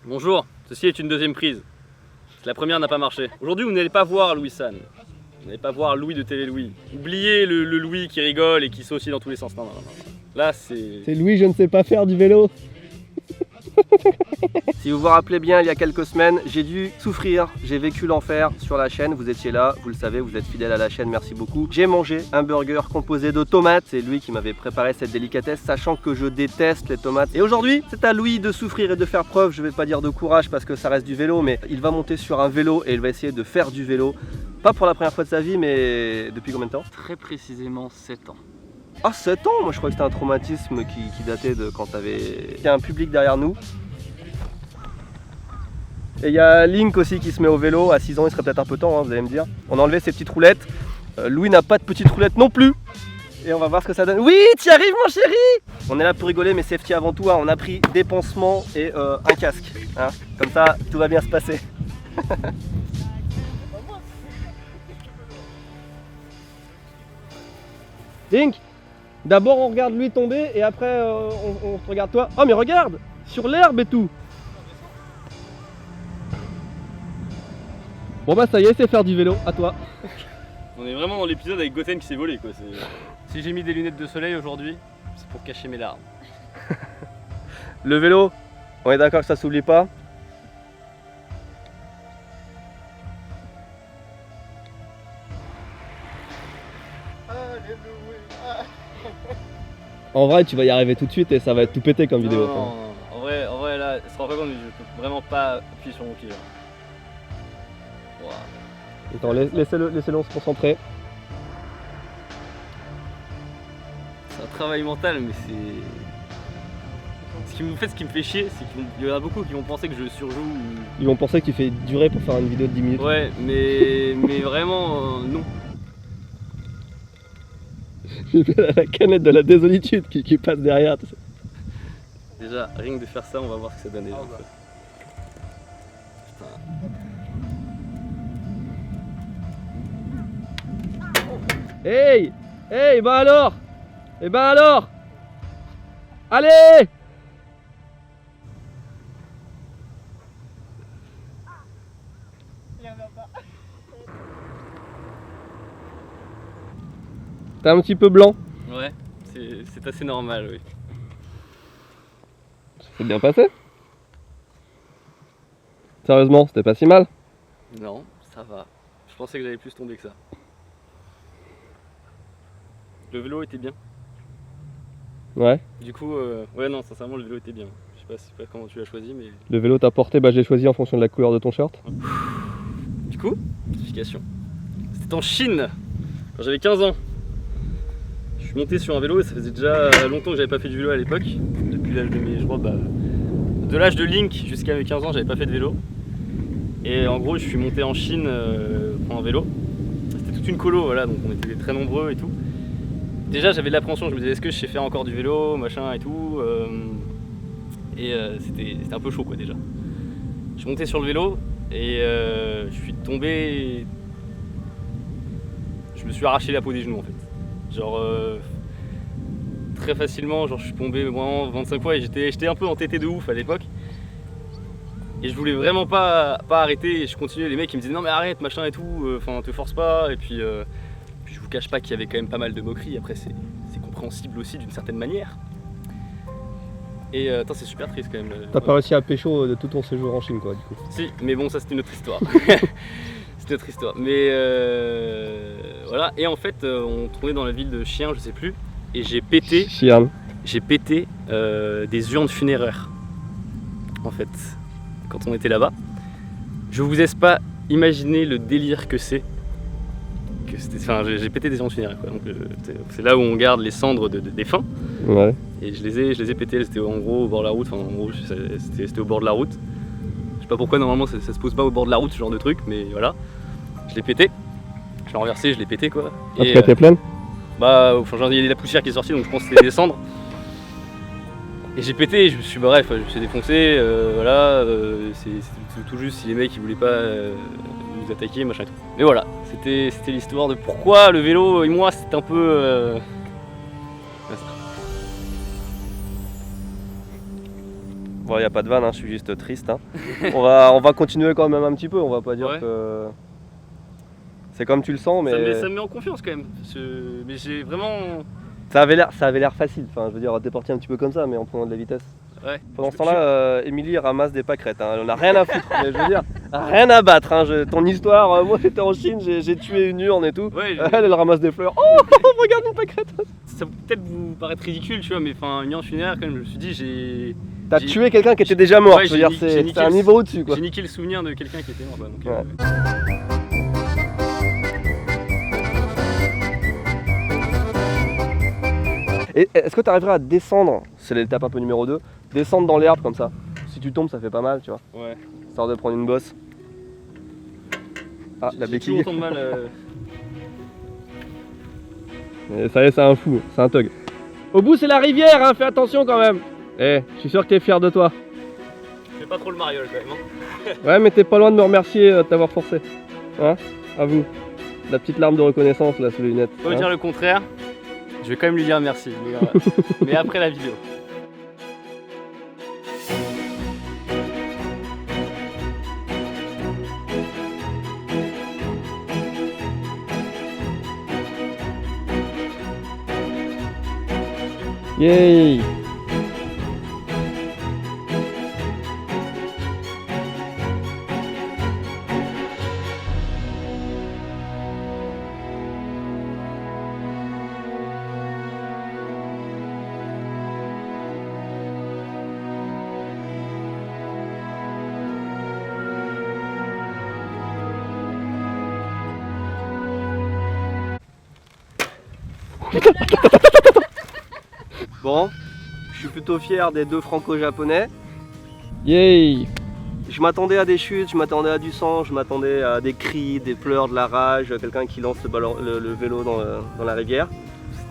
Bonjour, ceci est une deuxième prise. La première n'a pas marché. Aujourd'hui, vous n'allez pas voir Louis San. Vous n'allez pas voir Louis de Télé Louis. Oubliez le Louis qui rigole et qui saute aussi dans tous les sens. Non. Là, c'est... C'est Louis, je ne sais pas faire du vélo. Si vous vous rappelez bien, il y a quelques semaines, j'ai dû souffrir, j'ai vécu l'enfer sur la chaîne, vous étiez là, vous le savez, vous êtes fidèles à la chaîne, merci beaucoup. J'ai mangé un burger composé de tomates, c'est lui qui m'avait préparé cette délicatesse, sachant que je déteste les tomates. Et aujourd'hui, c'est à Louis de souffrir et de faire preuve, je vais pas dire de courage parce que ça reste du vélo, mais il va monter sur un vélo et il va essayer de faire du vélo. Pas pour la première fois de sa vie, mais depuis combien de temps? Très précisément 7 ans. Ah, 7 ans? Moi je crois que c'était un traumatisme qui datait de quand t'avais... Il y a un public derrière nous. Et il y a Link aussi qui se met au vélo, à 6 ans il serait peut-être un peu temps, hein, vous allez me dire. On a enlevé ses petites roulettes, Louis n'a pas de petites roulettes non plus. Et on va voir ce que ça donne. Oui, t'y arrives mon chéri! On est là pour rigoler mais safety avant tout, hein. On a pris des pansements et un casque. Hein. Comme ça, tout va bien se passer. Link, d'abord on regarde lui tomber et après on regarde toi. Oh mais regarde! Sur l'herbe et tout! Bon bah ça y est, c'est faire du vélo, à toi. On est vraiment dans l'épisode avec Goten qui s'est volé quoi. Si j'ai mis des lunettes de soleil aujourd'hui, c'est pour cacher mes larmes. Le vélo, on est d'accord que ça s'oublie pas. En vrai, tu vas y arriver tout de suite et ça va être tout pété comme vidéo. Non. En vrai là, ça se rend pas compte, je peux vraiment pas appuyer sur mon pied. Wow. Attends, laissez-le se concentrer. C'est un travail mental, mais c'est... Ce qui me fait chier, c'est qu'il y en a beaucoup qui vont penser que je surjoue ou... Ils vont penser que tu fais durer pour faire une vidéo de 10 minutes. Ouais, mais vraiment, non. La canette de la désolitude qui passe derrière. Tout ça. Déjà, rien que de faire ça, on va voir ce que ça donne déjà. Oh bah. Hey! Hey, bah alors! Et ben alors! Allez! T'es un petit peu blanc. Ouais, c'est assez normal, oui. C'est bien passé. Sérieusement, c'était pas si mal. Non, ça va. Je pensais que j'allais plus tomber que ça. Le vélo était bien. Ouais. Du coup, ouais non, sincèrement le vélo était bien. Je sais pas comment tu l'as choisi, mais... Le vélo t'a porté, bah j'ai choisi en fonction de la couleur de ton shirt. Du coup, notification. C'était en Chine, quand j'avais 15 ans. Je suis monté sur un vélo et ça faisait déjà longtemps que j'avais pas fait du vélo à l'époque. Depuis l'âge de mes, je crois, de l'âge de Link jusqu'à mes 15 ans, j'avais pas fait de vélo. Et en gros, je suis monté en Chine en vélo. C'était toute une colo, voilà, donc on était très nombreux et tout. Déjà, j'avais de l'appréhension, je me disais, est-ce que je sais faire encore du vélo, machin et tout. C'était un peu chaud, quoi, déjà. Je suis monté sur le vélo et je suis tombé. Je me suis arraché la peau des genoux, en fait. Genre très facilement, genre je suis tombé vraiment 25 fois et j'étais un peu entêté de ouf à l'époque. Et je voulais vraiment pas arrêter et je continuais, les mecs ils me disaient non mais arrête machin et tout, enfin te force pas et puis je vous cache pas qu'il y avait quand même pas mal de moqueries, après c'est compréhensible aussi d'une certaine manière. Et c'est super triste quand même. T'as pas réussi à pécho de tout ton séjour en Chine quoi du coup. Si, mais bon ça c'était une autre histoire. C'était notre histoire. Mais voilà, et en fait on tournait dans la ville de Xi'an, je sais plus, et j'ai pété des urnes funéraires en fait quand on était là-bas. Je vous laisse pas imaginer le délire que c'est. Enfin, j'ai pété des urnes funéraires quoi. Donc c'est là où on garde les cendres de défunts. Ouais. Et je les ai pétées, c'était en gros au bord de la route, enfin en gros c'était au bord de la route. Je sais pas pourquoi normalement ça se pose pas au bord de la route ce genre de truc, mais voilà. Je l'ai pété, je l'ai renversé, je l'ai pété quoi. Ah, tu t'es pleine? Bah, enfin il y a de la poussière qui est sortie donc je pense que c'était des cendres. Et j'ai pété, je me suis bref, je me suis défoncé, voilà, c'est tout juste si les mecs ils voulaient pas nous attaquer, machin et tout. Mais voilà, c'était l'histoire de pourquoi le vélo et moi c'était un peu... Bon, y a pas de vanne, hein, je suis juste triste. Hein. on va continuer quand même un petit peu, on va pas dire Ouais. que... C'est comme tu le sens, mais... Ça me met en confiance quand même. Mais j'ai vraiment... Ça avait l'air facile, enfin je veux dire, t'es parti un petit peu comme ça, mais en prenant de la vitesse. Ouais. Pendant ce temps-là, Émilie ramasse des pâquerettes, hein. Elle en a rien à foutre, mais je veux dire, rien à battre. Hein. Ton histoire, moi j'étais en Chine, j'ai tué une urne et tout. Ouais, Elle ramasse des fleurs. Oh, regarde une pâquerette. ça peut peut-être vous paraître ridicule, tu vois, mais enfin, une urne funéraire, quand même, je me suis dit, T'as tué quelqu'un qui était déjà mort, Ouais, je veux dire, c'est un niveau au-dessus quoi. J'ai niqué le souvenir de quelqu'un qui était mort, quoi. Donc, Ouais. Et est-ce que tu arriverais à descendre, c'est l'étape un peu numéro 2, descendre dans l'herbe comme ça? Si tu tombes, ça fait pas mal, tu vois. Ouais. Histoire de prendre une bosse. Ah, la J'ai béquille. toujours autant de mal. Et ça y est, c'est un fou, c'est un thug. Au bout, c'est la rivière, hein, fais attention quand même. Eh, je suis sûr que t'es fier de toi. Je fais pas trop le mariole quand même. Hein. Ouais, mais t'es pas loin de me remercier de t'avoir forcé. Hein? À vous. La petite larme de reconnaissance là sous les lunettes. Pas vous dire le contraire. Je vais quand même lui dire merci, mais après la vidéo. Yay! Bon, je suis plutôt fier des deux franco-japonais. Yay! Je m'attendais à des chutes, je m'attendais à du sang, je m'attendais à des cris, des pleurs, de la rage, quelqu'un qui lance le vélo dans la rivière.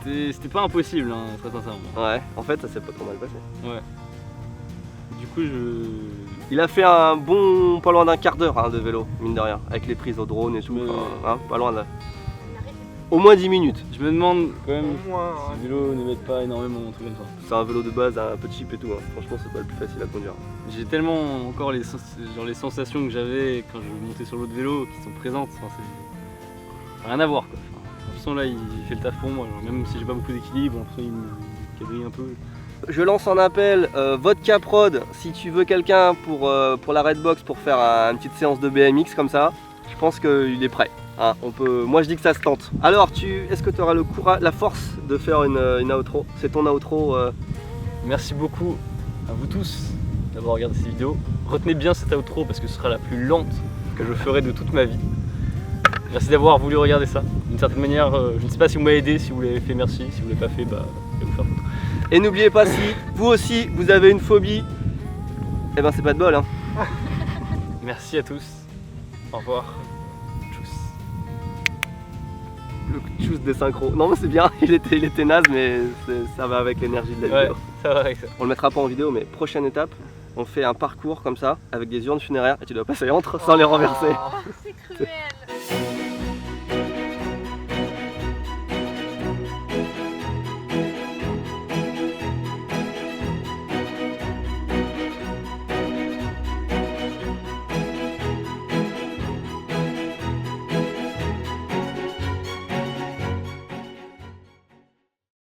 C'était pas impossible, hein, très sincèrement. Ouais, en fait ça s'est pas trop mal passé. Ouais. Du coup, Il a fait un bon, pas loin d'un quart d'heure hein, de vélo, mine de rien, avec les prises au drone et tout, Mais- hein, pas loin là. Au moins 10 minutes. Je me demande quand même Au moins, si le vélo ne m'aide pas énormément, un truc comme ça. C'est un vélo de base, un peu cheap et tout, hein. Franchement c'est pas le plus facile à conduire. J'ai tellement encore les sensations que j'avais quand je montais sur l'autre vélo qui sont présentes. Enfin, c'est rien à voir quoi. Enfin, j'ai l'impression là il fait le taf pour moi. Genre, même si j'ai pas beaucoup d'équilibre, j'ai l'impression qu'il me quadrille un peu. Je lance un appel, Vodka Prod, si tu veux quelqu'un pour la Redbox pour faire une petite séance de BMX comme ça, je pense qu'il est prêt. Hein, moi je dis que ça se tente. Alors est-ce que tu auras le courage, la force de faire une outro? C'est ton outro. Merci beaucoup à vous tous d'avoir regardé cette vidéo. Retenez bien cette outro parce que ce sera la plus lente que je ferai de toute ma vie. Merci d'avoir voulu regarder ça. D'une certaine manière, je ne sais pas si vous m'avez aidé, si vous l'avez fait, merci. Si vous ne l'avez pas fait, bah, je vais vous faire foutre. Et n'oubliez pas, si vous aussi vous avez une phobie, eh ben c'est pas de bol. Hein. Merci à tous. Au revoir. Tchuss. Le tchuss des synchros. Non mais c'est bien, il était naze mais ça va avec l'énergie de la Ouais, vidéo. ça va avec ça. On le mettra pas en vidéo mais prochaine étape, on fait un parcours comme ça avec des urnes funéraires et tu dois passer entre sans les renverser. C'est cruel.